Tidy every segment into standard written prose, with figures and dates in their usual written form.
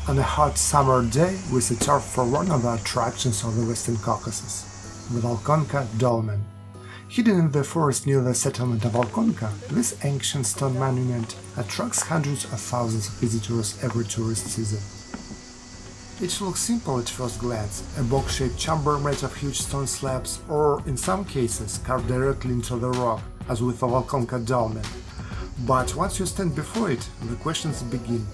On a hot summer day, we set off for one of the attractions of the Western Caucasus, the Volkonka Dolmen. Hidden in the forest near the settlement of Volkonka, this ancient stone monument attracts hundreds of thousands of visitors every tourist season. It looks simple at first glance, a box-shaped chamber made of huge stone slabs or, in some cases, carved directly into the rock, as with the Volkonka Dolmen. But once you stand before it, the questions begin.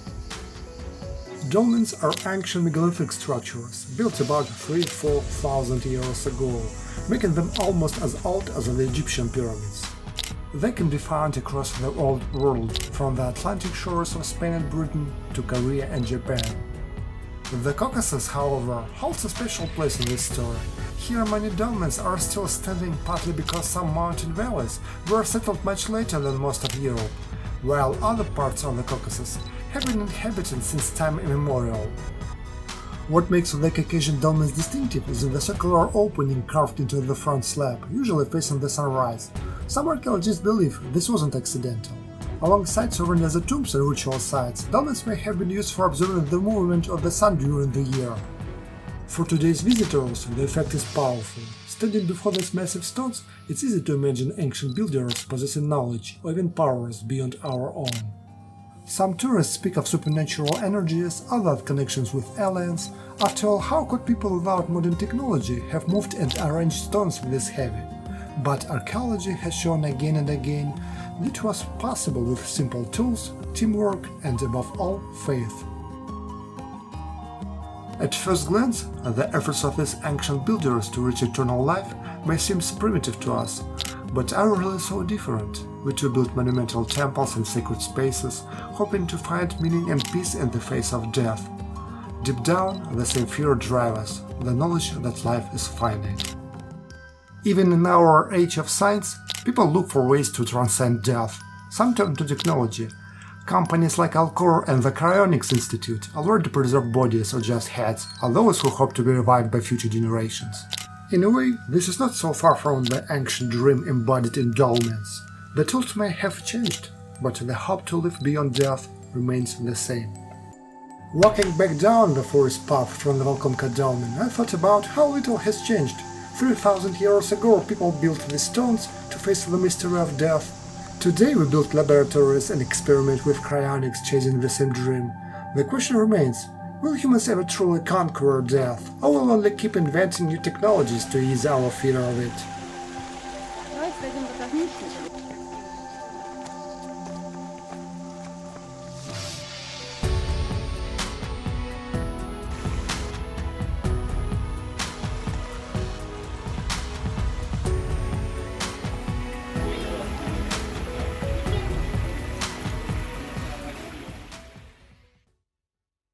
Dolmens are ancient megalithic structures, built about 3–4,000 years ago, making them almost as old as the Egyptian pyramids. They can be found across the old world, from the Atlantic shores of Spain and Britain to Korea and Japan. The Caucasus, however, holds a special place in this story. Here many dolmens are still standing partly because some mountain valleys were settled much later than most of Europe, while other parts of the Caucasus have been inhabited since time immemorial. What makes the Caucasian dolmens distinctive is the circular opening carved into the front slab, usually facing the sunrise. Some archaeologists believe this wasn't accidental. Alongside serving as tombs and ritual sites, dolmens may have been used for observing the movement of the sun during the year. For today's visitors, the effect is powerful. Standing before these massive stones, it's easy to imagine ancient builders possessing knowledge or even powers beyond our own. Some tourists speak of supernatural energies, other connections with aliens. After all, how could people without modern technology have moved and arranged stones this heavy? But archaeology has shown again and again that it was possible with simple tools, teamwork and, above all, faith. At first glance, the efforts of these ancient builders to reach eternal life may seem primitive to us, but are really so different. We too build monumental temples and sacred spaces, hoping to find meaning and peace in the face of death. Deep down, the same fear drives us, the knowledge that life is finite. Even in our age of science, people look for ways to transcend death. Some turn to technology. Companies like Alcor and the Cryonics Institute already preserve bodies or just heads, are those who hope to be revived by future generations. In a way, this is not so far from the ancient dream embodied in dolmens. The tools may have changed, but the hope to live beyond death remains the same. Walking back down the forest path from the Volkonka Dolmen, I thought about how little has changed. 3,000 years ago, people built these stones to face the mystery of death. Today we build laboratories and experiment with cryonics, chasing the same dream. The question remains, will humans ever truly conquer death, or will only keep inventing new technologies to ease our fear of it?